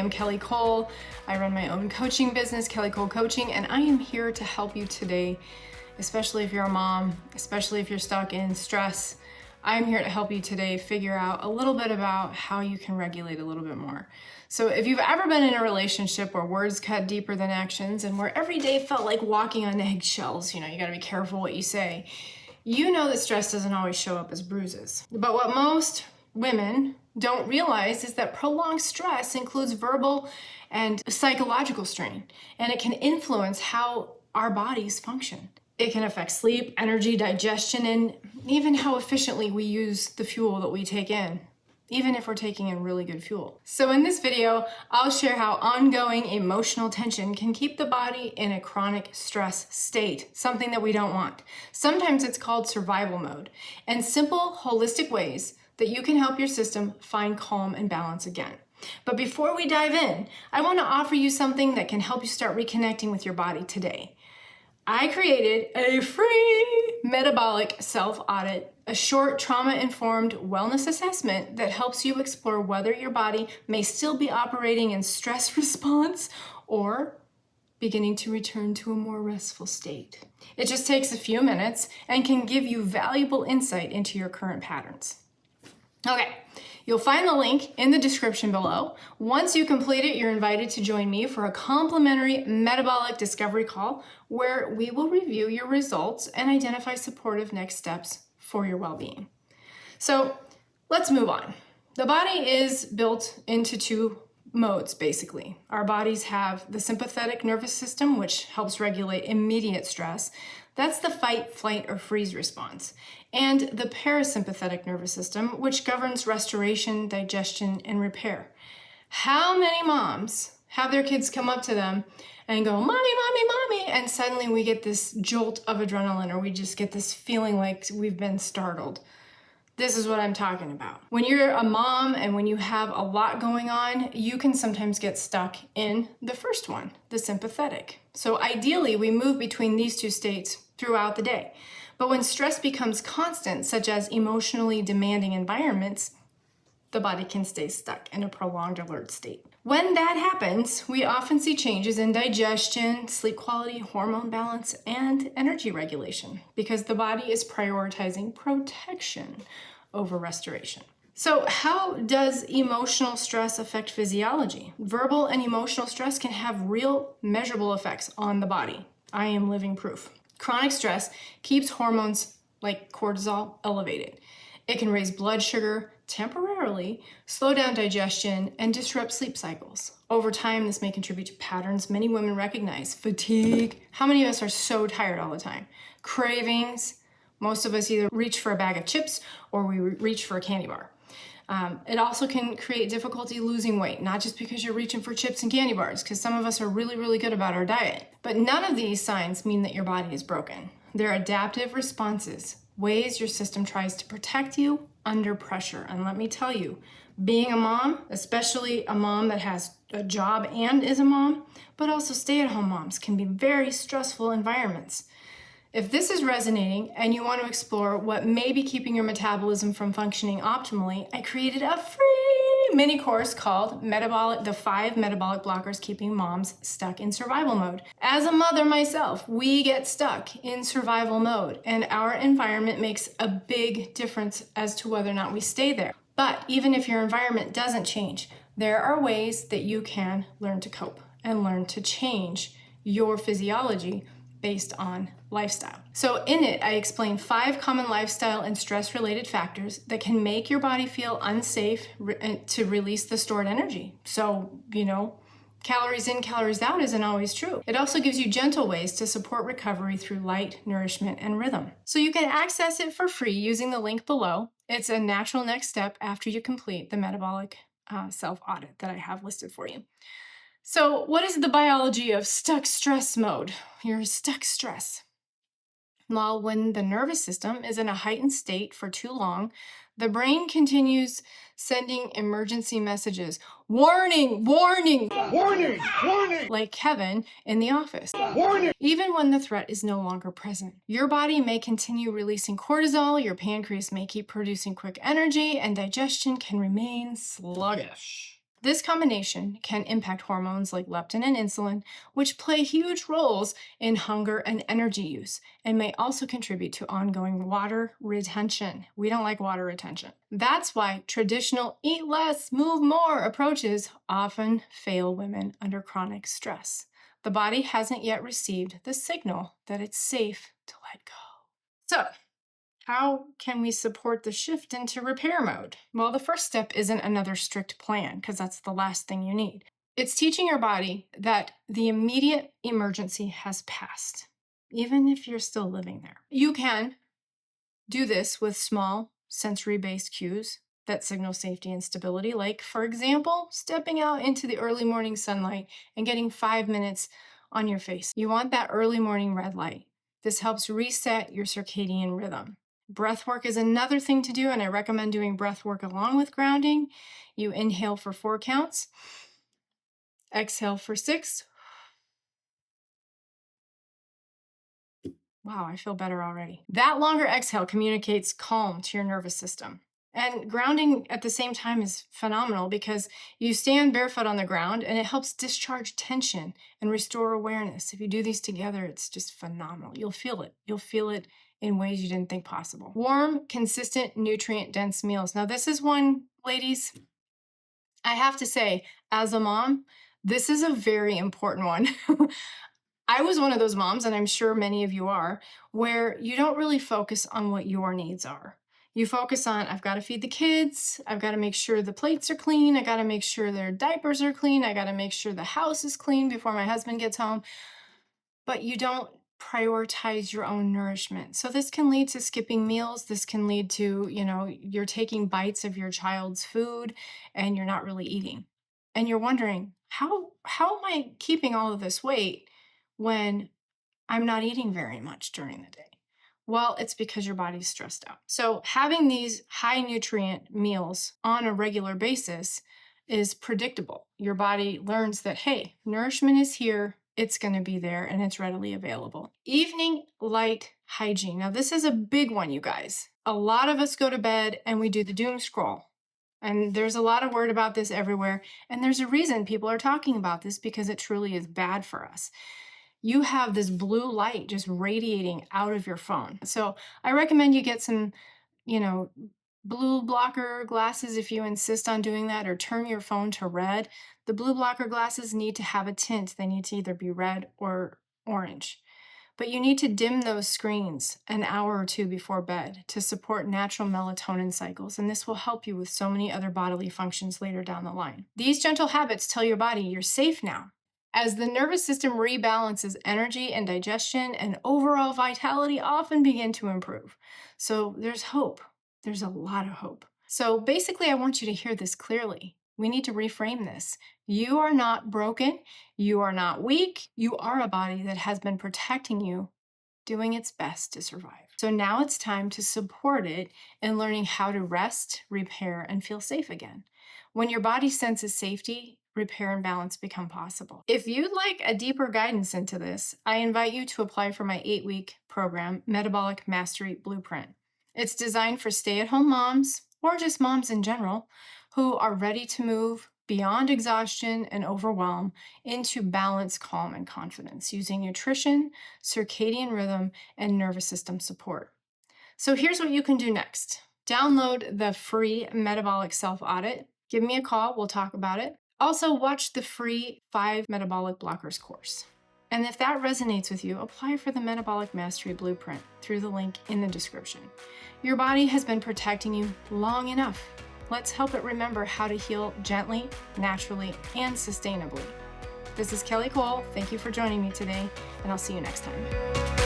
am Kelly Cole. I run my own coaching business, Kelly Cole Coaching, and I am here to help you today, especially if you're a mom, especially if you're stuck in stress. I'm here to help you today figure out a little bit about how you can regulate a little bit more. So if you've ever been in a relationship where words cut deeper than actions and where every day felt like walking on eggshells, you gotta be careful what you say, you know that stress doesn't always show up as bruises. But what most women don't realize is that prolonged stress includes verbal and psychological strain, and it can influence how our bodies function. It can affect sleep, energy, digestion, and even how efficiently we use the fuel that we take in, even if we're taking in really good fuel. So in this video, I'll share how ongoing emotional tension can keep the body in a chronic stress state, something that we don't want. Sometimes it's called survival mode, and simple, holistic ways that you can help your system find calm and balance again. But before we dive in, I want to offer you something that can help you start reconnecting with your body today. I created a free metabolic self-audit, a short trauma-informed wellness assessment that helps you explore whether your body may still be operating in stress response or beginning to return to a more restful state. It just takes a few minutes and can give you valuable insight into your current patterns. Okay, you'll find the link in the description below. Once you complete it, you're invited to join me for a complimentary metabolic discovery call where we will review your results and identify supportive next steps for your well-being. So let's move on. The body is built into two modes, basically. Our bodies have the sympathetic nervous system, which helps regulate immediate stress. That's the fight, flight, or freeze response. And the parasympathetic nervous system, which governs restoration, digestion, and repair. How many moms have their kids come up to them and go, "Mommy, mommy, mommy," and suddenly we get this jolt of adrenaline, or we just get this feeling like we've been startled? This is what I'm talking about. When you're a mom and when you have a lot going on, you can sometimes get stuck in the first one, the sympathetic. So ideally, we move between these two states throughout the day. But when stress becomes constant, such as emotionally demanding environments, the body can stay stuck in a prolonged alert state. When that happens, we often see changes in digestion, sleep quality, hormone balance, and energy regulation because the body is prioritizing protection over restoration. So how does emotional stress affect physiology? Verbal and emotional stress can have real measurable effects on the body. I am living proof. Chronic stress keeps hormones like cortisol elevated. It can raise blood sugar temporarily, slow down digestion, and disrupt sleep cycles. Over time, this may contribute to patterns many women recognize. Fatigue. How many of us are so tired all the time? Cravings. Most of us either reach for a bag of chips or we reach for a candy bar. It also can create difficulty losing weight, not just because you're reaching for chips and candy bars, because some of us are really, really good about our diet. But none of these signs mean that your body is broken. They're adaptive responses, ways your system tries to protect you under pressure. And let me tell you, being a mom, especially a mom that has a job and is a mom, but also stay-at-home moms, can be very stressful environments. If this is resonating and you want to explore what may be keeping your metabolism from functioning optimally, I created a free mini course called The 5 Metabolic Blockers Keeping Moms Stuck in Survival Mode. As a mother myself, we get stuck in survival mode, and our environment makes a big difference as to whether or not we stay there. But even if your environment doesn't change, there are ways that you can learn to cope and learn to change your physiology based on lifestyle. So in it, I explain 5 common lifestyle and stress-related factors that can make your body feel unsafe to release the stored energy. So, calories in, calories out isn't always true. It also gives you gentle ways to support recovery through light, nourishment, and rhythm. So you can access it for free using the link below. It's a natural next step after you complete the metabolic self-audit that I have listed for you. So what is the biology of stuck stress mode? You're stuck stress. Well, when the nervous system is in a heightened state for too long, the brain continues sending emergency messages. Warning, warning, warning, warning, like Kevin in The Office. Warning. Even when the threat is no longer present. Your body may continue releasing cortisol, your pancreas may keep producing quick energy, and digestion can remain sluggish. This combination can impact hormones like leptin and insulin, which play huge roles in hunger and energy use, and may also contribute to ongoing water retention. We don't like water retention. That's why traditional eat less, move more approaches often fail women under chronic stress. The body hasn't yet received the signal that it's safe to let go. So, how can we support the shift into repair mode? Well, the first step isn't another strict plan, because that's the last thing you need. It's teaching your body that the immediate emergency has passed, even if you're still living there. You can do this with small sensory-based cues that signal safety and stability, like, for example, stepping out into the early morning sunlight and getting 5 minutes on your face. You want that early morning red light. This helps reset your circadian rhythm. Breath work is another thing to do, and I recommend doing breath work along with grounding. You inhale for 4 counts, exhale for 6. Wow, I feel better already. That longer exhale communicates calm to your nervous system. And grounding at the same time is phenomenal because you stand barefoot on the ground and it helps discharge tension and restore awareness. If you do these together, it's just phenomenal. You'll feel it. You'll feel it in ways you didn't think possible. Warm, consistent, nutrient-dense meals. Now, this is one, ladies, I have to say, as a mom, this is a very important one. I was one of those moms, and I'm sure many of you are, where you don't really focus on what your needs are. You focus on, I've got to feed the kids, I've got to make sure the plates are clean, I got to make sure their diapers are clean, I got to make sure the house is clean before my husband gets home. But you don't prioritize your own nourishment. So this can lead to skipping meals. This can lead to, you're taking bites of your child's food and you're not really eating. And you're wondering, how am I keeping all of this weight when I'm not eating very much during the day? Well, it's because your body's stressed out. So having these high nutrient meals on a regular basis is predictable. Your body learns that, hey, nourishment is here, it's going to be there, and it's readily available. Evening light hygiene. Now, this is a big one, you guys. A lot of us go to bed and we do the doom scroll. And there's a lot of word about this everywhere. And there's a reason people are talking about this, because it truly is bad for us. You have this blue light just radiating out of your phone. So I recommend you get some, blue blocker glasses if you insist on doing that, or turn your phone to red. The blue blocker glasses need to have a tint. They need to either be red or orange. But you need to dim those screens an hour or 2 before bed to support natural melatonin cycles, and this will help you with so many other bodily functions later down the line. These gentle habits tell your body you're safe now. As the nervous system rebalances, energy and digestion and overall vitality often begin to improve. So there's hope. There's a lot of hope. So basically, I want you to hear this clearly. We need to reframe this. You are not broken. You are not weak. You are a body that has been protecting you, doing its best to survive. So now it's time to support it in learning how to rest, repair, and feel safe again. When your body senses safety, repair and balance become possible. If you'd like a deeper guidance into this, I invite you to apply for my 8-week program, Metabolic Mastery Blueprint. It's designed for stay-at-home moms, or just moms in general, who are ready to move beyond exhaustion and overwhelm into balance, calm, and confidence using nutrition, circadian rhythm, and nervous system support. So here's what you can do next. Download the free Metabolic Self-Audit. Give me a call. We'll talk about it. Also, watch the free 5 Metabolic Blockers course. And if that resonates with you, apply for the Metabolic Mastery Blueprint through the link in the description. Your body has been protecting you long enough. Let's help it remember how to heal gently, naturally, and sustainably. This is Kelly Cole. Thank you for joining me today, and I'll see you next time.